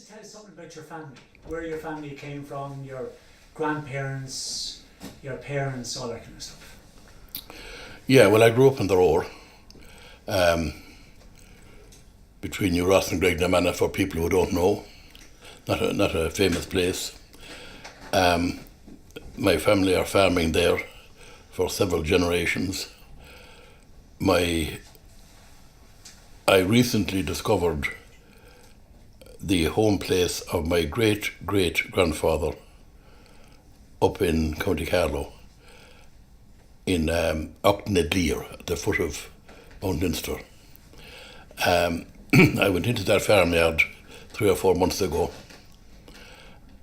tell us something about your family, where your family came from, your grandparents, your parents, all that kind of stuff. Yeah, well, I grew up in the Roar, between New Ross and Greg for people who don't know. Not a famous place. My family are farming there for several generations. I recently discovered the home place of my great-great-grandfather up in County Carlow, in Auchnedleer, at the foot of Mount Leinster. I went into that farmyard 3 or 4 months ago,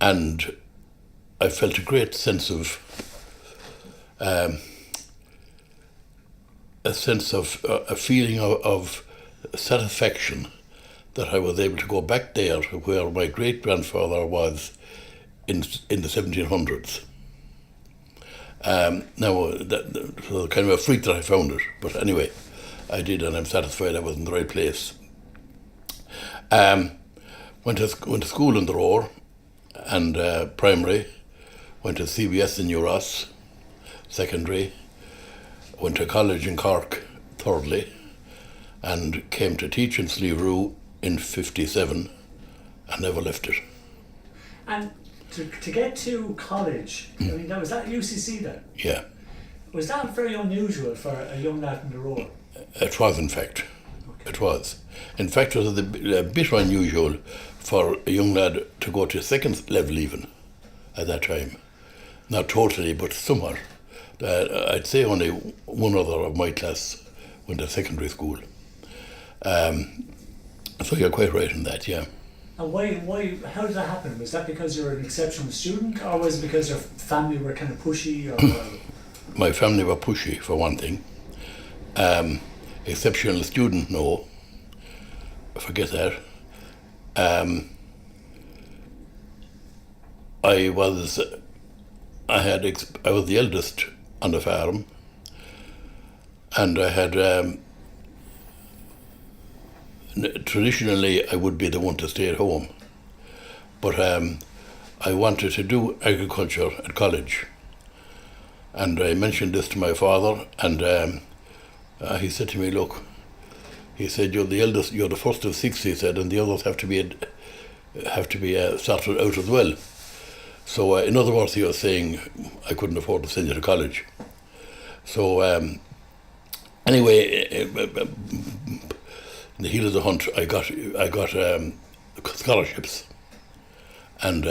and I felt a great sense of a feeling of satisfaction that I was able to go back there where my great-grandfather was in the 1700s. Now, that was kind of a freak that I found it, but anyway, I did, and I'm satisfied I was in the right place. Went to school in the Roar, and primary. Went to CBS in New Ross, secondary. Went to college in Cork, thirdly, and came to teach in Slieverue in 57, and never left it. And to get to college, I mean, was that UCC then? Yeah. Was that very unusual for a young lad in the Roar? It was, in fact. Okay. It was. In fact, it was a bit unusual for a young lad to go to second level even at that time. Not totally, but somewhat. I'd say only one other of my class went to secondary school. So you're quite right in that, yeah. And why? How did that happen? Was that because you were an exceptional student, or was it because your family were kind of pushy? Or My family were pushy, for one thing. Exceptional student, no. Forget that. I was the eldest on the farm, and I had traditionally I would be the one to stay at home, but I wanted to do agriculture at college, and I mentioned this to my father, and he said to me, "Look," he said, "you're the eldest, you're the first of 6," he said, "and the others have to be started out as well." So in other words, he was saying I couldn't afford to send you to college. So anyway, in the heat of the hunt, I got scholarships, and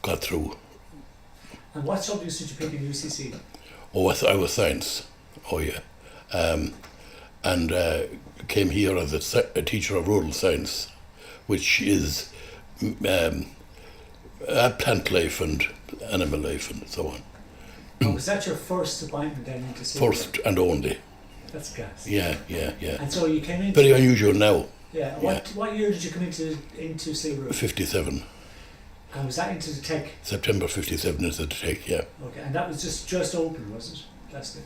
got through. And what subjects did you pick in UCC? Oh, I was science. Oh yeah, and came here as a teacher of rural science, which is plant life and animal life and so on. Oh, was that your first appointment then into Slieverue? First and only. That's gas. Yeah. And so you came in. Very unusual now. Yeah. What year did you come into Slieverue? 57. And was that into the tech? September 57 is the tech, yeah. Okay, and that was just open, was it? That's it.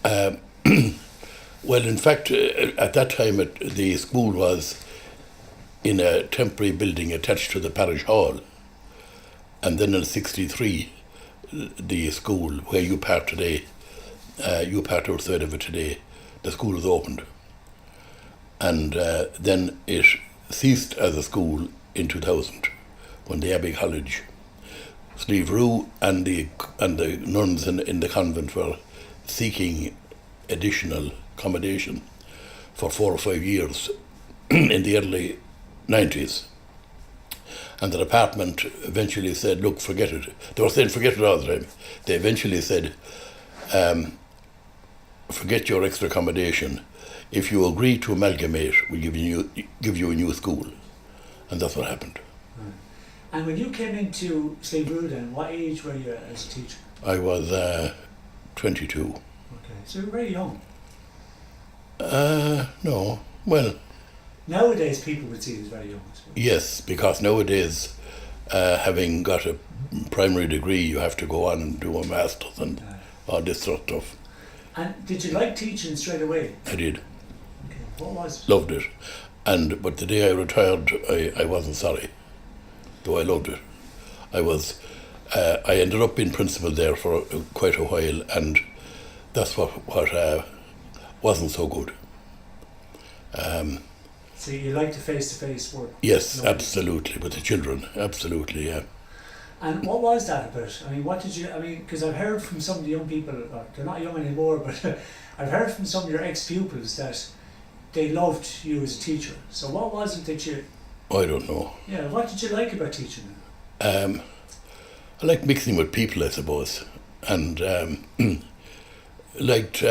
Well, in fact, at that time, the school was in a temporary building attached to the parish hall. And then in 63, the school, where you part today, you part outside of it today, the school was opened. And then it ceased as a school in 2000, when the Abbey College, Slieverue and the nuns in the convent were seeking additional accommodation for 4 or 5 years in the early 90s. And the department eventually said, "Look, forget it." They were saying, "Forget it" all the time. They eventually said, "Forget your extra accommodation. If you agree to amalgamate, we'll give you a new school." And that's what happened. Right. And when you came into Slieverue then, what age were you as a teacher? I was 22. Okay, so you were very young. No, well... Nowadays people would see you as very young, I suppose. Yes, because nowadays, having got a primary degree, you have to go on and do a master's and all this sort of stuff. And did you like teaching straight away? I did. Okay, what was it? Loved it. But the day I retired, I wasn't sorry. though I loved it. I ended up being principal there for quite a while, and that's what wasn't so good. So you like the face-to-face work? Yes, No. absolutely, with the children, absolutely, yeah. And what was that about? I mean, because I've heard from some of the young people, they're not young anymore, but I've heard from some of your ex-pupils that they loved you as a teacher. So what was it that I don't know. yeah, what did you like about teaching? I like mixing with people, I suppose, and liked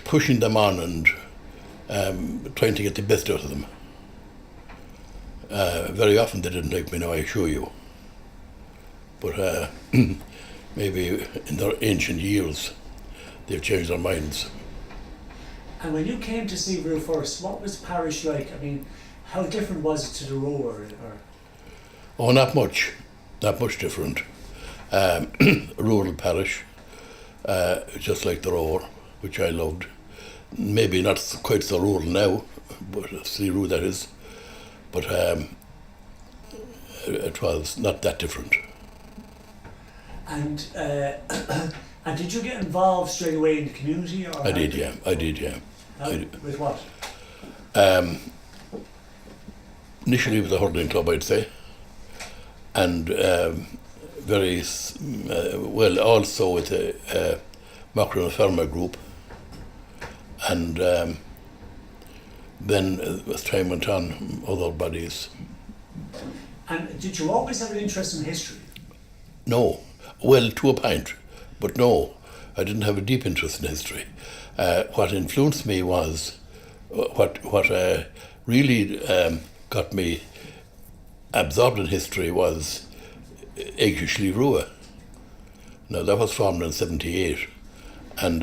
pushing them on and trying to get the best out of them. Very often they didn't like me, now I assure you. But maybe in their ancient years they've changed their minds. And when you came to Slieverue first, what was the parish like? I mean, how different was it to the Row or Oh, not much different. A rural parish, just like the Row, which I loved. Maybe not quite so rural now, but Slieverue that is. But it was not that different. And and did you get involved straight away in the community? Or I did, yeah. With what? Initially with the hurling club, I'd say, and very well also with the Macron Farmer group, and then as time went on, other bodies. And did you always have an interest in history? No, well, to a point, but no, I didn't have a deep interest in history. What influenced me was what really got me absorbed in history was EIGSE Slieverue. Now that was formed in '78, and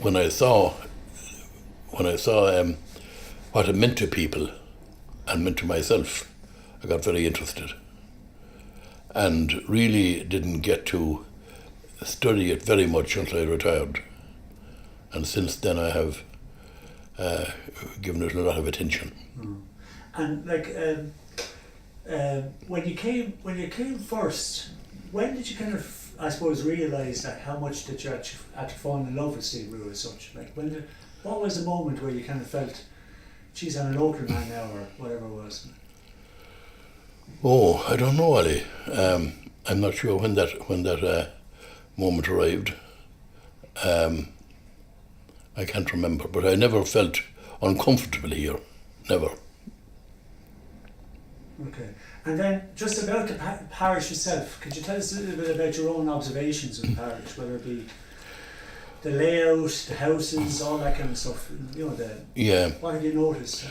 when I saw what it meant to people and meant to myself, I got very interested, and really didn't get to study it very much until I retired. And since then I have given it a lot of attention. Mm. And like when you came first, when did you kind of, I suppose, realise that how much that you had to fall in love with Slieverue as such? Like what was the moment where you kind of felt, geez, I'm an older man now, or whatever it was? Oh, I don't know, Ali. I'm not sure when that moment arrived. I can't remember, but I never felt uncomfortable here, never. Okay. And then just about the parish itself, could you tell us a little bit about your own observations of the parish, whether it be the layout, the houses, all that kind of stuff, Yeah. What have you noticed,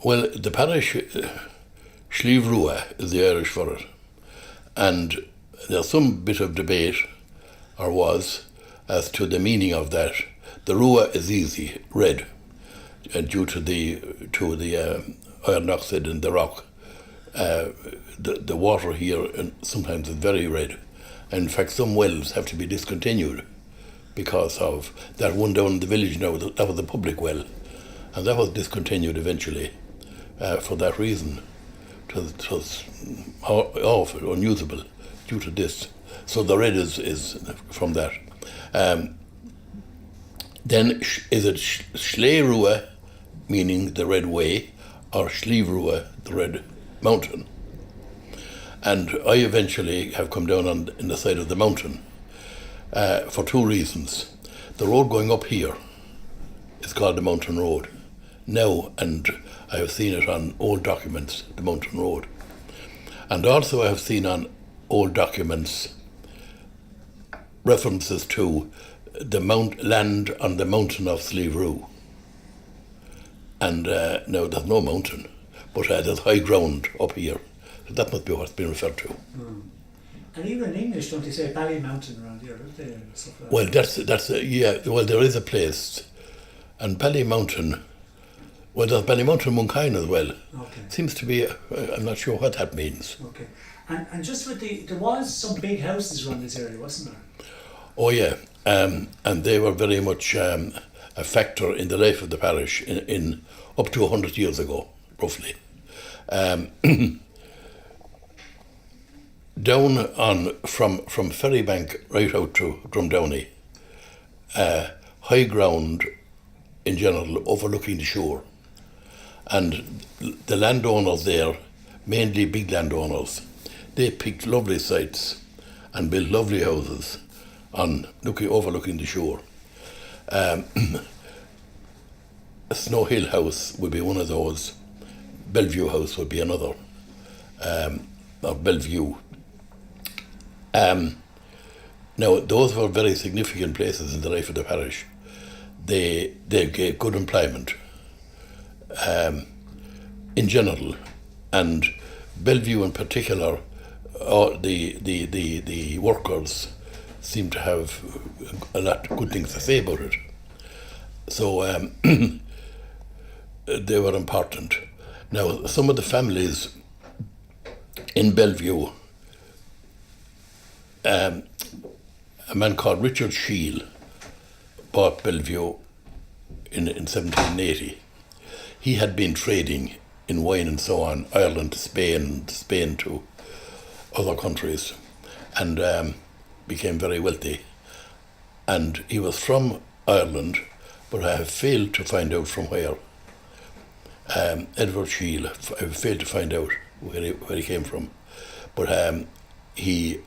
Well, the parish, Slieverue is the Irish for it, and there's some bit of debate, or was, as to the meaning of that. The Rua is easy, red, and due to the iron oxide in the rock. The water here sometimes is very red. In fact, some wells have to be discontinued because of that one down in the village now. That was a public well, and that was discontinued eventually for that reason. It was awful, unusable due to this. So the red is from that. Then is it Slieverue, meaning the red way, or Slieverue, the red mountain? And I eventually have come down in the side of the mountain for two reasons. The road going up here is called the Mountain Road now, and I have seen it on old documents, the Mountain Road. And also I have seen on old documents references to the land on the mountain of Slieverue. And now there's no mountain, but there's high ground up here. So that must be what's been referred to. Mm. And even in English, don't they say Ballymountain around here, don't they? And stuff like Well, well, there is a place, and Ballymountain. Well, there's Ballymountain Monkine as well. Okay. Seems to be. I'm not sure what that means. Okay. And just with there was some big houses around this area, wasn't there? Oh yeah, and they were very much a factor in the life of the parish in up to 100 years ago, roughly. Down on from Ferrybank right out to Drumdowney, high ground in general overlooking the shore, and the landowners there, mainly big landowners, they picked lovely sites and built lovely houses on overlooking the shore. Snow Hill House would be one of those. Bellevue House would be another, or Bellevue. Now, those were very significant places in the life of the parish. They gave good employment in general, and Bellevue in particular, the workers seem to have a lot of good things to say about it. So they were important. Now, some of the families in Bellevue, a man called Richard Shiel bought Bellevue in 1780. He had been trading in wine and so on, Ireland to Spain to other countries, and became very wealthy. And he was from Ireland, but I have failed to find out from where. Edward Shiel, I have failed to find out where he came from. But he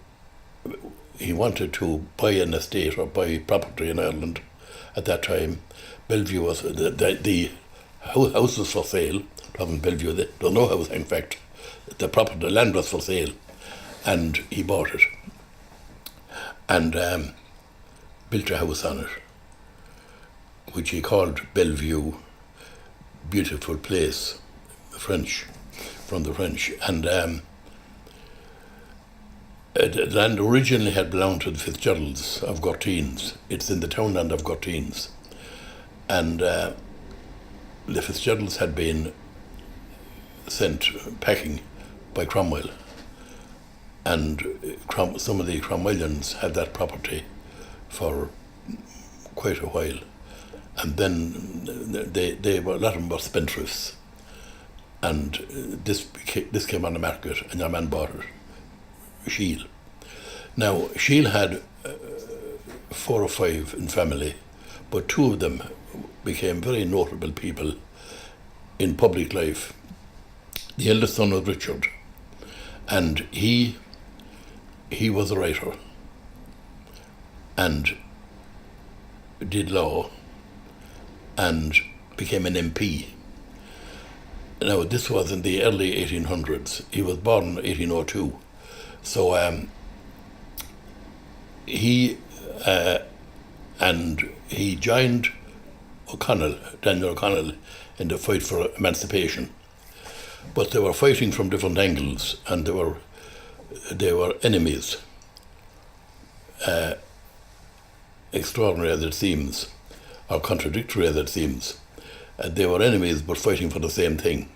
wanted to buy an estate or buy property in Ireland at that time. Bellevue was, the house was for sale. It wasn't Bellevue, there was no house, in fact. The land was for sale, and he bought it and built a house on it, which he called Bellevue, beautiful place, from the French. And the land originally had belonged to the Fitzgeralds of Gortines. It's in the townland of Gortines. And the Fitzgeralds had been sent packing by Cromwell. And some of the Cromwellians had that property for quite a while. And then a lot of them were spendthrifts. And this came on the market, and a man bought it, Shiel. Now, Shiel had 4 or 5 in family, but 2 of them became very notable people in public life. The eldest son was Richard, and he was a writer and did law and became an MP. Now, this was in the early 1800s. He was born in 1802. So he joined Daniel O'Connell, in the fight for emancipation. But they were fighting from different angles, and they were enemies. Extraordinary as it seems, or contradictory as it seems. They were enemies but fighting for the same thing.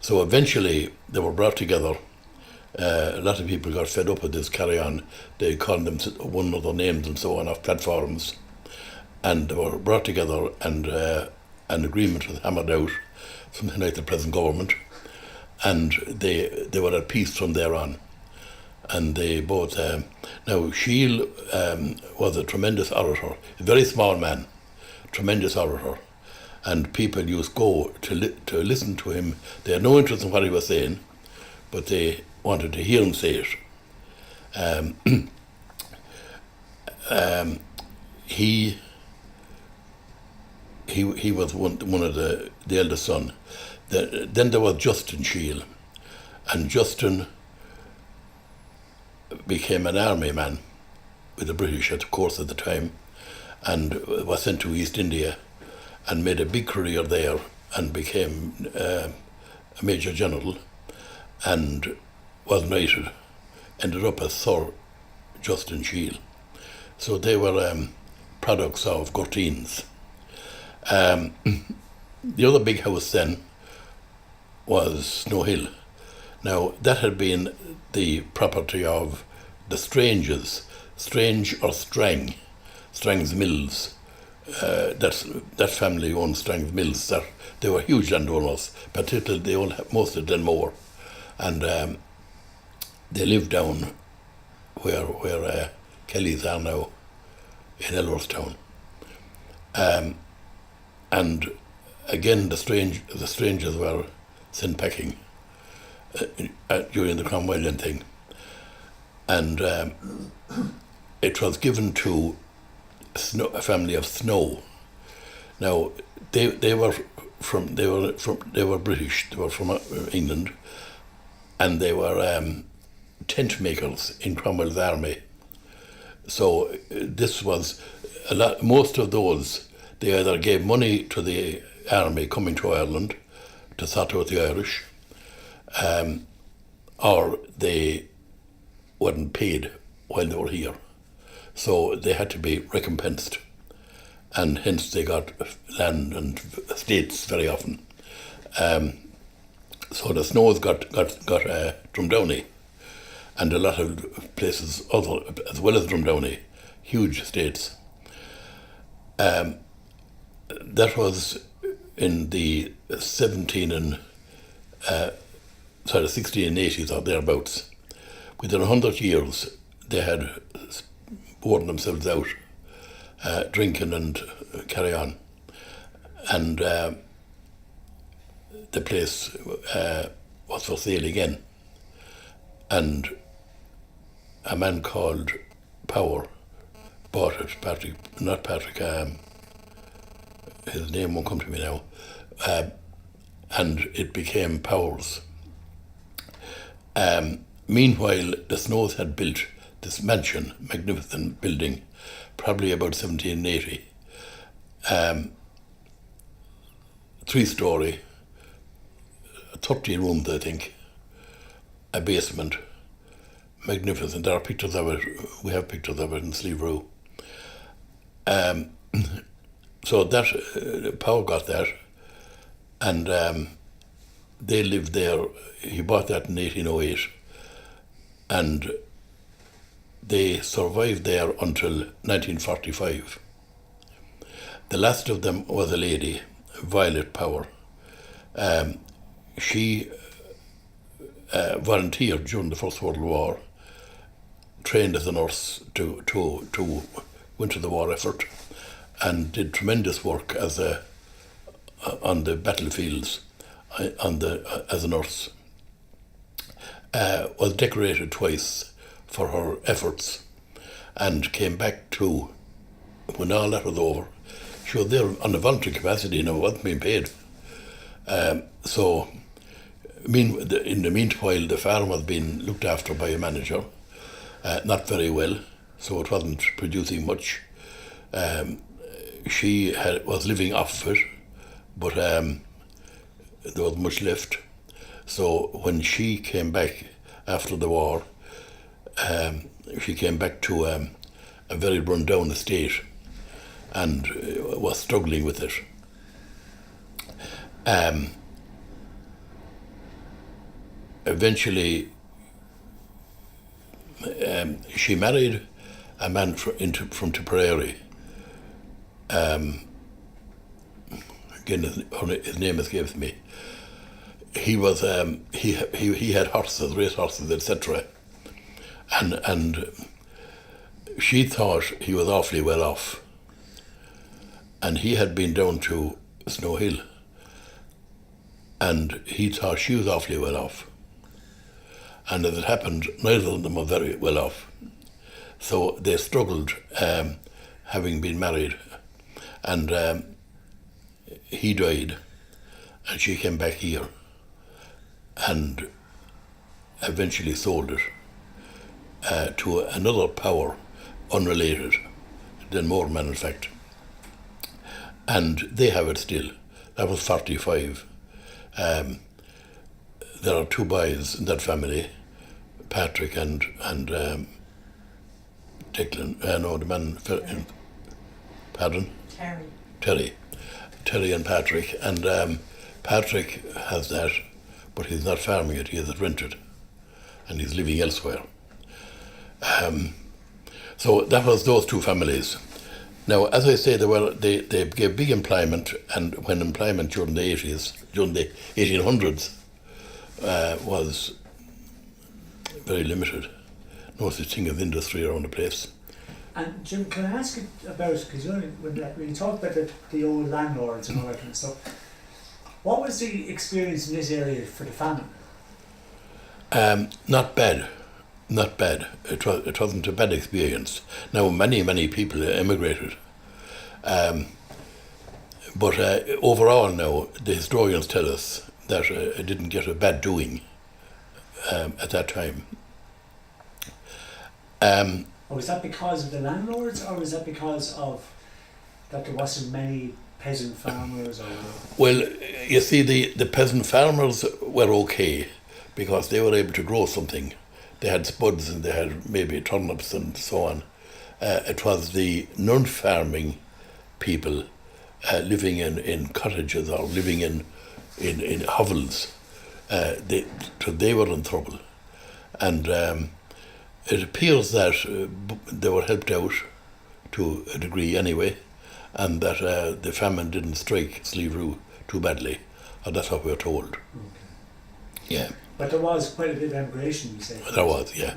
So eventually they were brought together. A lot of people got fed up with this carry on. They called them one another names and so on off platforms. And they were brought together, and an agreement was hammered out, something like the present government. And they were at peace from there on. And they both... now, Shiel was a tremendous orator, a very small man, tremendous orator. And people used to go to listen to him. They had no interest in what he was saying, but they wanted to hear him say it. He was one of the eldest son. Then there was Justin Shiel, and Justin became an army man with the British, of course, at the time, and was sent to East India and made a big career there and became a major general and was knighted, ended up as Sir Justin Shiel. So they were products of Gortines. The other big house then was Snow Hill. Now, that had been the property of the Stranges, Strange or Strang, Strang's Mills, that family owned Strang's Mills. They were huge landowners, particularly they owned most of Glenmore, and they lived down where Kelly's are now in Ellerstown. And again, the strangers were sent packing during the Cromwellian thing, and it was given to a family of Snow. Now they were British. They were from England, and they were tent makers in Cromwell's army. So this was a lot. Most of those, they either gave money to the army coming to Ireland to sort out the Irish, or they weren't paid while they were here. So they had to be recompensed, and hence they got land and estates very often. So the Snows got Drumdowney, and a lot of places other as well as Drumdowney, huge estates. That was in the 1680s or thereabouts. Within 100 years, they had worn themselves out, drinking and carry on, and the place was for sale again. And a man called Power bought it. Not Patrick. His name won't come to me now. And it became Power's. Meanwhile, the Snows had built this mansion, magnificent building, probably about 1780. 3-story, 30 rooms, I think, a basement, magnificent. There are pictures of it. We have pictures of it in Slieverue. So that Power got that, and they lived there. He bought that in 1808, and they survived there until 1945. The last of them was a lady, Violet Power. She volunteered during the First World War, trained as a nurse to went to the Waterford, and did tremendous work as on the battlefields as a nurse. Was decorated twice for her efforts, and came back to, when all that was over, she was there on a voluntary capacity, wasn't being paid. So in the meanwhile, the farm was being looked after by a manager, not very well, so it wasn't producing much. She was living off of it, but there wasn't much left. So when she came back after the war, she came back to a very run-down estate and was struggling with it. Eventually, she married a man from Tipperary. Again, his name escapes me. He was he had horses, race horses, etc. And she thought he was awfully well off, and he had been down to Snow Hill, and he thought she was awfully well off. And as it happened, neither of them were very well off. So they struggled, having been married, and he died, and she came back here, and eventually sold it to another Power, unrelated, Glenmore man in fact, and they have it still. That was 45. There are 2 boys in that family, Patrick and Declan. No, the man. Pardon? Terry and Patrick, and Patrick has that, but he's not farming it. He has it rented, and he's living elsewhere. So that was those 2 families. Now, as I say, they gave big employment, and when employment during the 80s, during the 1800s, was very limited. No such thing as industry around the place. And Jim, can I ask you about, because when you talk about the old landlords and all that kind of stuff, what was the experience in this area for the famine? Not bad. Not bad. It wasn't a bad experience. Now, many people emigrated. But overall now, the historians tell us that it didn't get a bad doing at that time. Was that because of the landlords, or was that because of that there wasn't many peasant farmers? Or Well, you see, the peasant farmers were okay because they were able to grow something. They had spuds and they had maybe turnips and so on. It was the non-farming people living in cottages or living in hovels. They were in trouble. And it appears that they were helped out to a degree anyway, and that the famine didn't strike Slieverue too badly. Or that's what we're told. okay. Yeah. But there was quite a bit of emigration, you say. There was, yeah.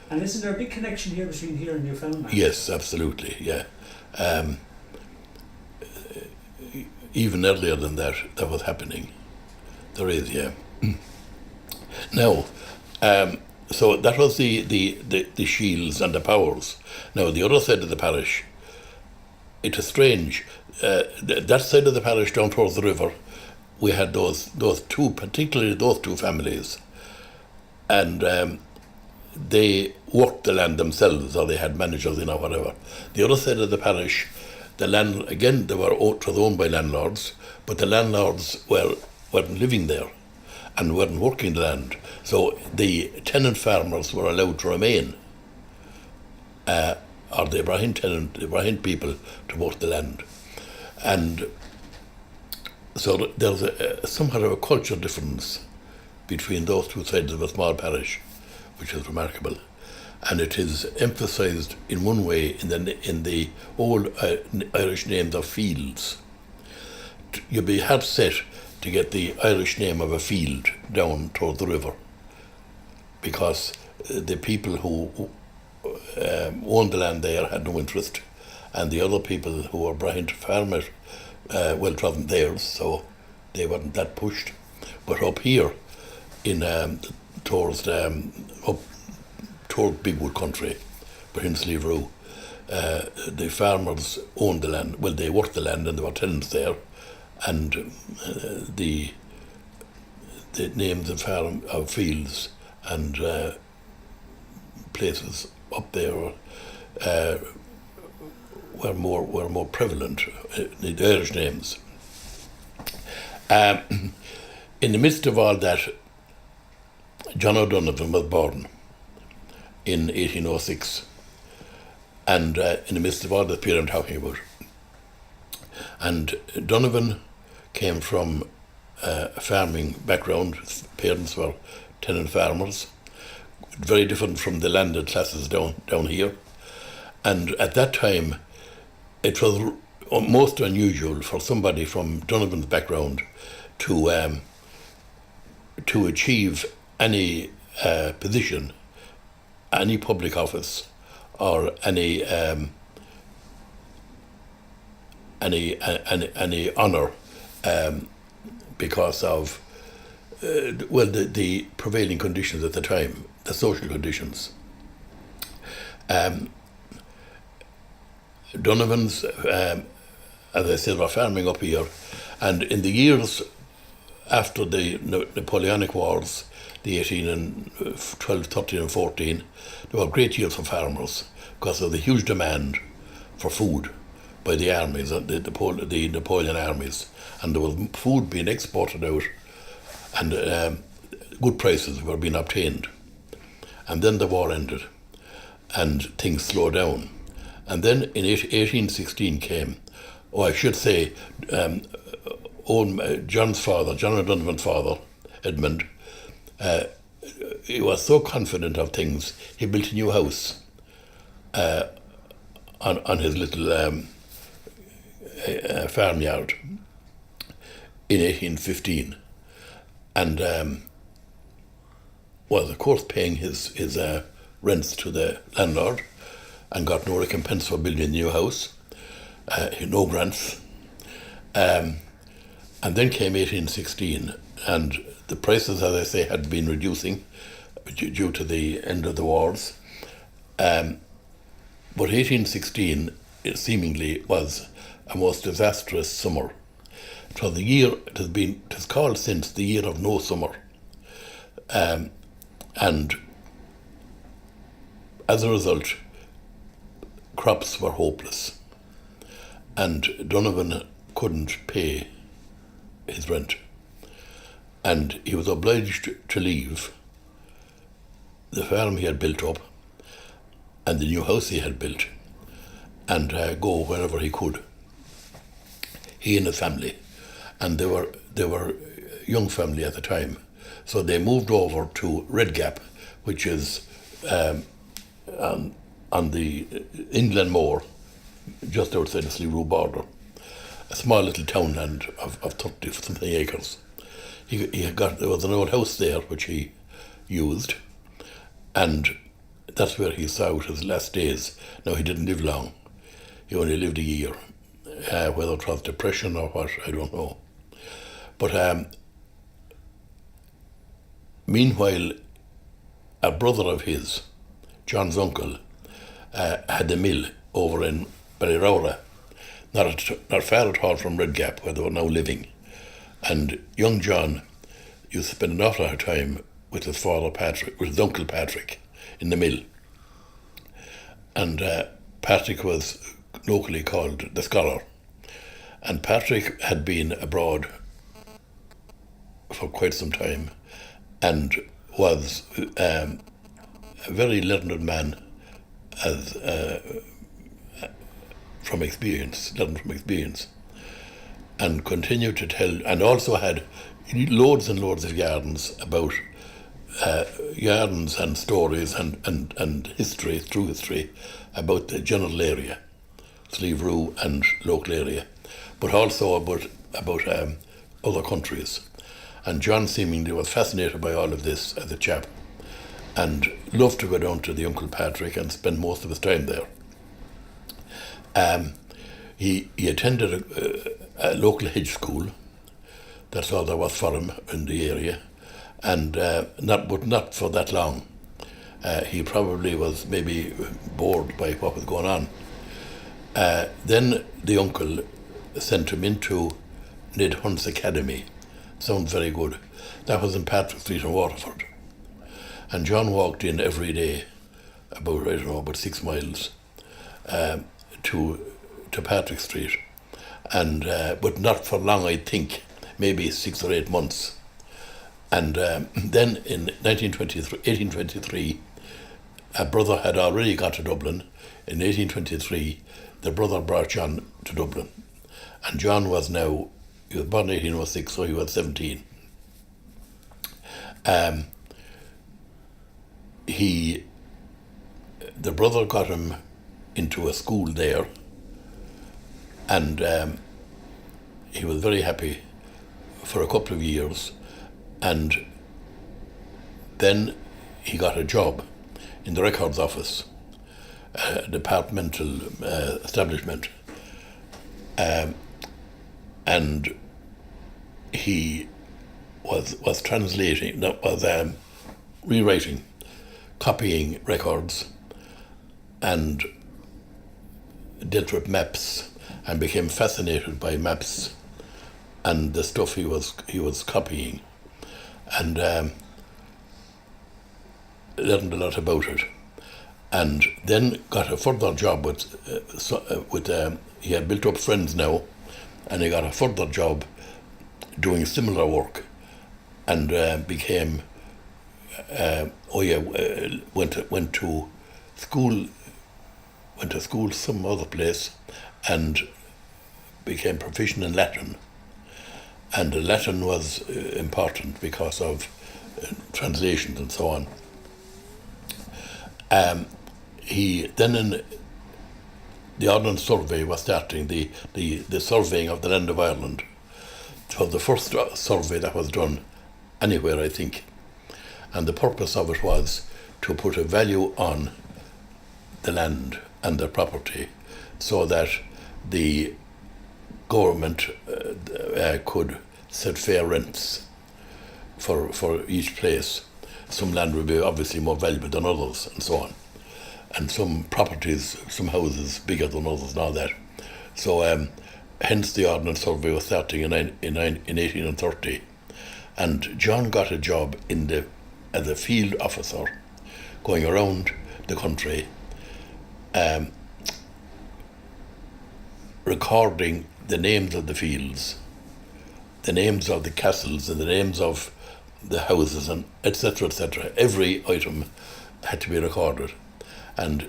And isn't there a big connection here between here and Newfoundland? Yes, absolutely, yeah. Even earlier than that was happening. There is, yeah. Now, so that was the Shields and the Powers. Now, the other side of the parish, it is strange. That side of the parish down towards the river, we had those two, particularly those two families, and they worked the land themselves, or they had managers in or whatever. The other side of the parish, the land, again, it was owned by landlords, but the landlords weren't living there and weren't working the land. So the tenant farmers were allowed to remain, or the Ibrahim people to work the land. And so there's somewhat of a culture difference between those two sides of a small parish, which is remarkable. And it is emphasised in one way in the old Irish names of fields. You'd be hard set to get the Irish name of a field down toward the river, because the people who owned the land there had no interest, and the other people who were Brahint farmers, well, it wasn't theirs, so they weren't that pushed. But up here, towards up toward Bigwood country, but in Slieverue, the farmers owned the land. Well, they worked the land, and there were tenants there, and the names of fields and places up there were more prevalent, the Irish names. In the midst of all that, John O'Donovan was born in 1806, and in the midst of all the period I'm talking about. And Donovan came from a farming background. His parents were tenant farmers, very different from the landed classes down here. And at that time, it was most unusual for somebody from Donovan's background to achieve any position, any public office, or any honour, because of the prevailing conditions at the time, the social conditions. Donovan's, as I said, were farming up here, and in the years after the Napoleonic Wars, the 1812, 13 and 14, there were great years for farmers because of the huge demand for food by the armies, the Napoleon armies, and there was food being exported out, and good prices were being obtained. And then the war ended, and things slowed down. And then in 1816 came, or I should say, John's father, John O'Donovan's father, Edmund, he was so confident of things, he built a new house on his little farmyard in 1815, and was of course paying his rents to the landlord, and got no recompense for building a new house, no grants. And then came 1816, and the prices, as I say, had been reducing due to the end of the wars. But 1816 it seemingly was a most disastrous summer. It was the year, it is called since the year of no summer. And as a result, crops were hopeless, and Donovan couldn't pay his rent, and he was obliged to leave the farm he had built up and the new house he had built, and go wherever he could. He and his family, and they were a young family at the time, so they moved over to Red Gap, which is on the inland moor, just outside the Slieverue border, a small little townland of 30 something acres. There was an old house there which he used, and that's where he saw out his last days. Now, he didn't live long. He only lived a year. Whether it was depression or what, I don't know. But meanwhile, a brother of his, John's uncle, had a mill over in Ballyrowra, not far at all from Red Gap, where they were now living. And young John used to spend an awful lot of time with his father Patrick, with his uncle Patrick, in the mill. And Patrick was locally called the Scholar. And Patrick had been abroad for quite some time, and was a very learned man, as learned from experience, and continued to tell, and also had loads and loads of gardens about gardens and stories and history, true history, about the general area, Slieverue and local area, but also about other countries. And John seemingly was fascinated by all of this as a chap, and loved to go down to the Uncle Patrick and spend most of his time there. He attended a local hedge school. That's all there was for him in the area, and not for that long. He probably was maybe bored by what was going on. Then the uncle sent him into Ned Hunt's Academy. Sounds very good. That was in Patrick Street in Waterford. And John walked in every day, about 6 miles, to Patrick Street, and but not for long, I think, maybe 6 or 8 months. And then in 1823, a brother had already got to Dublin. In 1823, the brother brought John to Dublin, and John was now, he was born in 1806, so he was 17. The brother got him into a school there, and he was very happy for a couple of years, and then he got a job in the records office, a departmental establishment, and he was translating, rewriting, copying records, and dealt with maps, and became fascinated by maps and the stuff he was copying, and learned a lot about it. And then got a further job with he had built up friends now, and he got a further job doing similar work, and became went to school some other place, and became proficient in Latin. And Latin was important because of translations and so on. He then in the Ordnance Survey was starting, the surveying of the land of Ireland. It was the first survey that was done anywhere, I think. And the purpose of it was to put a value on the land and the property so that the government could set fair rents for each place. Some land would be obviously more valuable than others, and so on. And some properties, some houses bigger than others and all that. So hence the Ordnance Survey was starting in 1830. And John got a job as a field officer going around the country recording the names of the fields, the names of the castles and the names of the houses, and etc., etc. Every item had to be recorded. And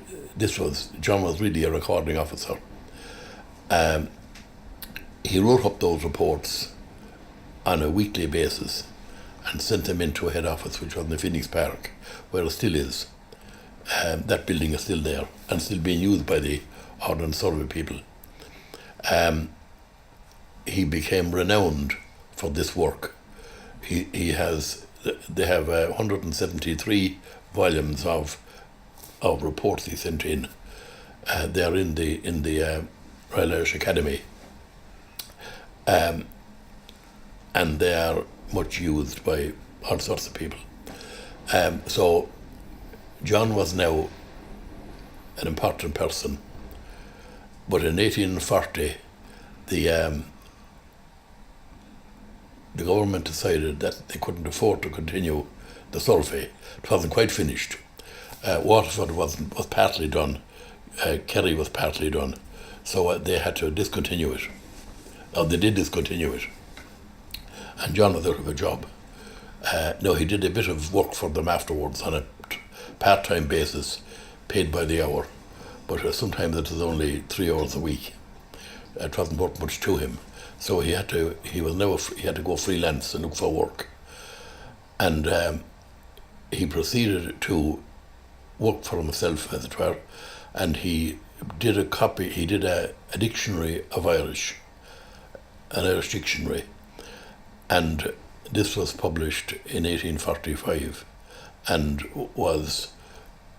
John was really a recording officer. He wrote up those reports on a weekly basis and sent them into a head office, which was in the Phoenix Park, where it still is. That building is still there and still being used by the Ordnance Survey people. He became renowned for this work. They have 173 volumes of reports he sent in. They're in the Royal Irish Academy, and they are much used by all sorts of people. So John was now an important person, but in 1840 the government decided that they couldn't afford to continue the survey. It wasn't quite finished. Waterford was partly done, Kerry was partly done, so they had to discontinue it. They did discontinue it, and John was out of a job. No, he did a bit of work for them afterwards on a part-time basis, paid by the hour, but sometimes it was only 3 hours a week. It wasn't worth much to him, so he had to go freelance and look for work, and he proceeded to work for himself, as it were, and he did a dictionary of Irish, an Irish dictionary, and this was published in 1845 and was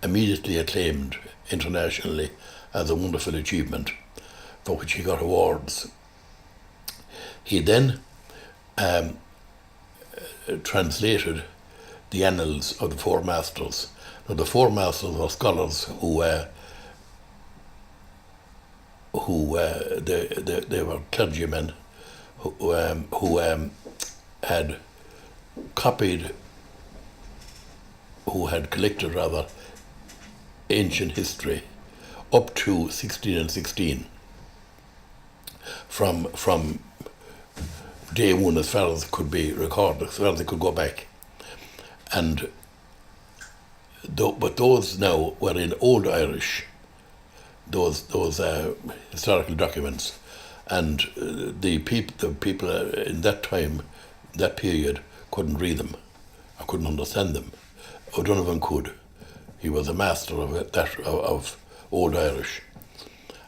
immediately acclaimed internationally as a wonderful achievement, for which he got awards. He then translated the annals of the Four Masters. Now, the Four Masters were scholars who they were clergymen who had collected rather ancient history up to 1616, from day one, as far as it could be recorded, as far as they could go back. And but those now were in Old Irish, those historical documents, and the people in that time, that period, couldn't read them, or couldn't understand them. O'Donovan could. He was a master of Old Irish,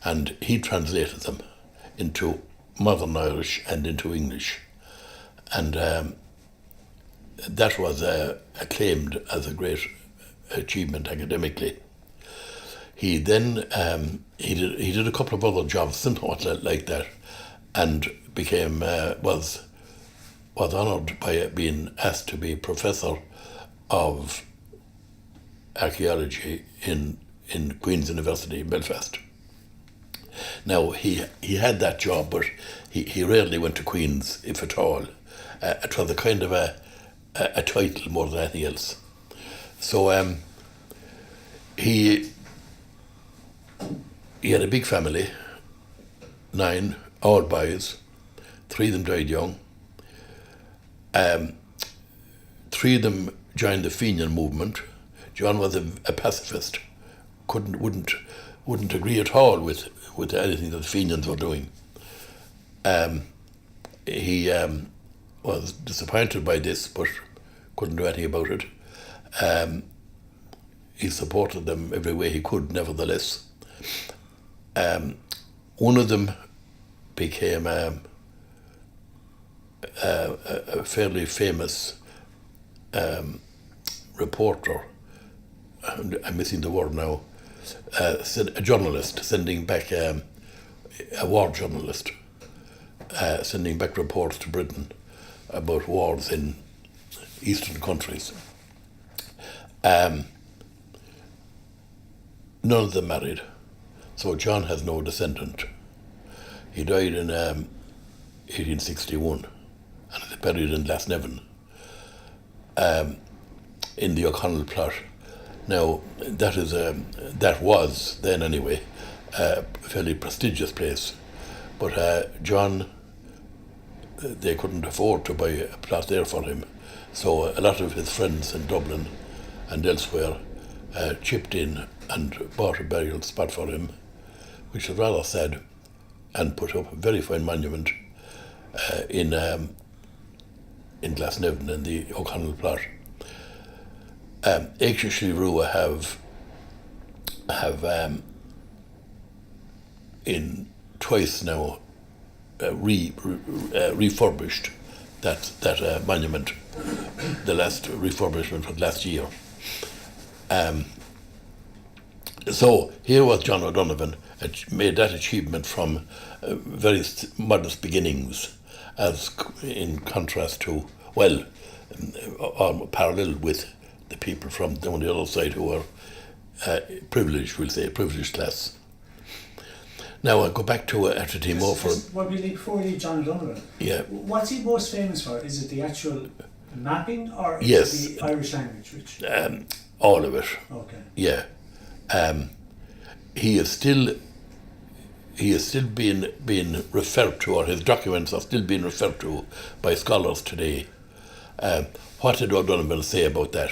and he translated them into Modern Irish and into English, and that was acclaimed as a great achievement academically. He then he did a couple of other jobs somewhat like that, and became was honoured by being asked to be professor of archaeology in Queen's University in Belfast. Now he had that job, but he rarely went to Queen's, if at all. It was a kind of a title more than anything else. So he had a big family, 9, all boys. 3 of them died young. 3 of them joined the Fenian movement. John was a pacifist, wouldn't agree at all with anything that the Fenians were doing. He was disappointed by this, but couldn't do anything about it. He supported them every way he could, nevertheless. One of them became a fairly famous reporter. I'm missing the word now. A journalist sending back a war journalist, sending back reports to Britain about wars in eastern countries. None of them married, so John has no descendant. He died in 1861 and is buried in Glasnevin in the O'Connell plot. Now, that was, then anyway, a fairly prestigious place, but John, they couldn't afford to buy a plot there for him, so a lot of his friends in Dublin and elsewhere chipped in and bought a burial spot for him, which is rather sad, and put up a very fine monument in Glasnevin in the O'Connell plot. EIGSE Slieverue have in twice now refurbished that monument. The last refurbishment was last year. So here was John O'Donovan, made that achievement from very modest beginnings, as in contrast to, well, parallel with the people from down the other side who are privileged, we'll say, privileged class. Now I'll go back to Atherton Moor for... Before we leave John O'Donovan, yeah. What's he most famous for? Is it the actual mapping, or yes, is it the Irish language? Which? All of it. Okay. Yeah. He is still being referred to, or his documents are still being referred to by scholars today. What did O'Donovan say about that?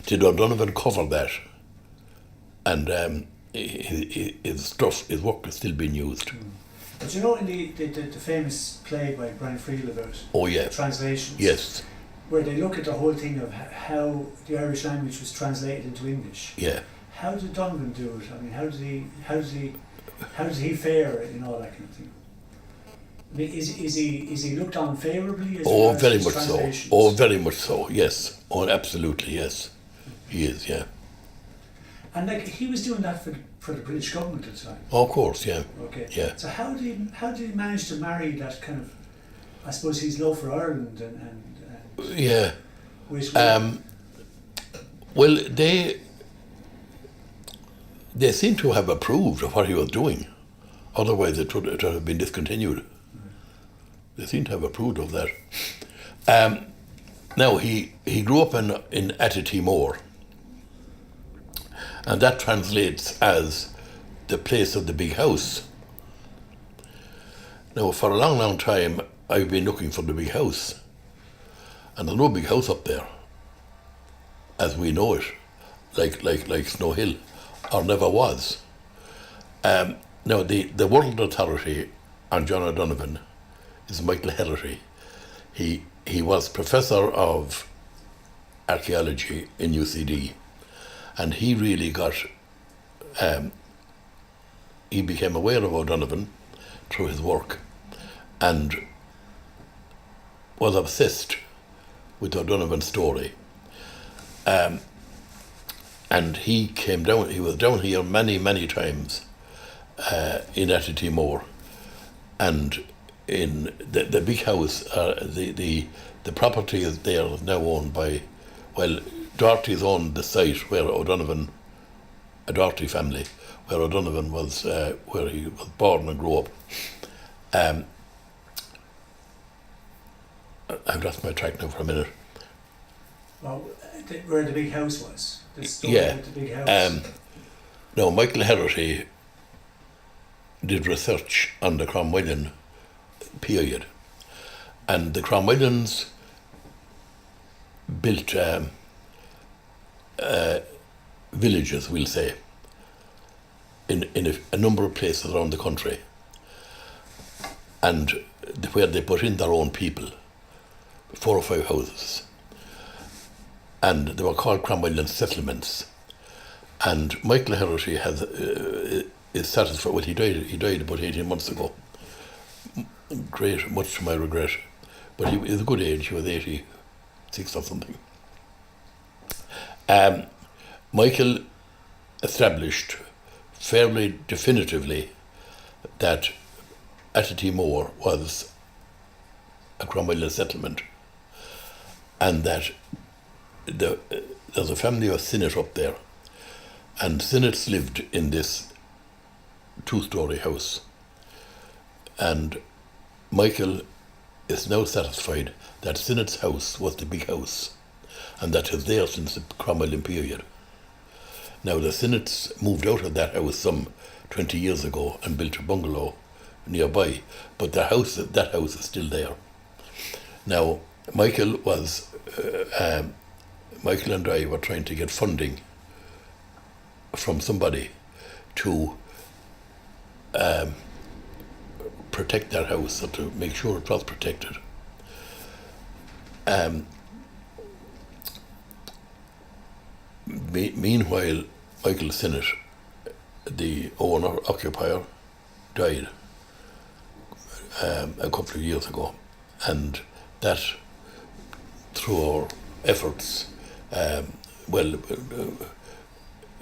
Did O'Donovan cover that? And his work is still being used. But you know, in the famous play by Brian Friel about translations, yes, where they look at the whole thing of how the Irish language was translated into English. Yeah. How did Donovan do it? I mean, how does he fare in all that kind of thing? I mean, is he looked on favourably? Oh, very much so. Oh, very much so. Yes. Oh, absolutely. Yes, he is. Yeah. And like he was doing that for the British government at the time. Oh, of course. Yeah. Okay. Yeah. So how did he manage to marry that kind of, I suppose, his love for Ireland and yeah. Well, they seem to have approved of what he was doing. Otherwise, it would have been discontinued. They seem to have approved of that. Now, he grew up in Atherton Moor, and that translates as the place of the big house. Now, for a long, long time, I've been looking for the big house, and there's no big house up there, as we know it, like Snow Hill, or never was. Now, the World Authority on John O'Donovan is Michael Herity. He was Professor of Archaeology in UCD, and he really got, he became aware of O'Donovan through his work, and was obsessed with O'Donovan's story. And he was down here many, many times in Atherton Moor, and in the big house, the property is there is now owned by, well, Doherty's owned the site where O'Donovan, a Doherty family, where O'Donovan was, where he was born and grew up. I've lost my track now for a minute. Well, where the big house was. The story Yeah. of the big house. No, Michael Herity did research on the Cromwellian period, and the Cromwellians built villages, we'll say, in a number of places around the country, and where they put in their own people, 4 or 5 houses, and they were called Cromwellian settlements. And Michael Herity is satisfied. Well, he died about 18 months ago. Great, much to my regret. But he was a good age. He was 86 or something. Michael established fairly definitively that Attymoor was a Cromwell settlement, and that there's a family of Sinnott up there, and Sinnotts lived in this 2-story house, and Michael is now satisfied that Sinnott's house was the big house, and that is there since the Cromwellian period. Now the Sinnotts moved out of that house some 20 years ago and built a bungalow nearby, but that house is still there. Now Michael and I were trying to get funding from somebody to protect that house, or to make sure it was protected. Meanwhile, Michael Sinnott, the occupier, died a couple of years ago, and that, through our efforts,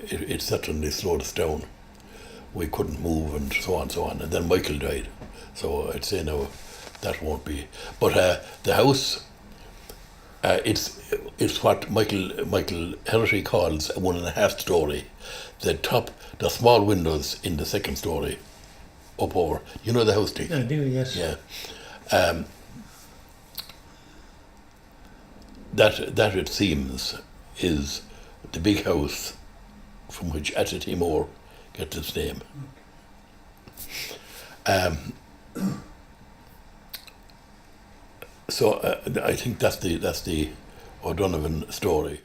it certainly slowed us down. We couldn't move, and so on. And then Michael died, so I'd say now that won't be. But the house, it's what Michael Hershey calls a 1.5 story. The small windows in the 2nd story, up over. You know the house, Dick? I do, yes. Yeah. That it seems is the big house from which Attymoor gets its name. So I think that's the O'Donovan story.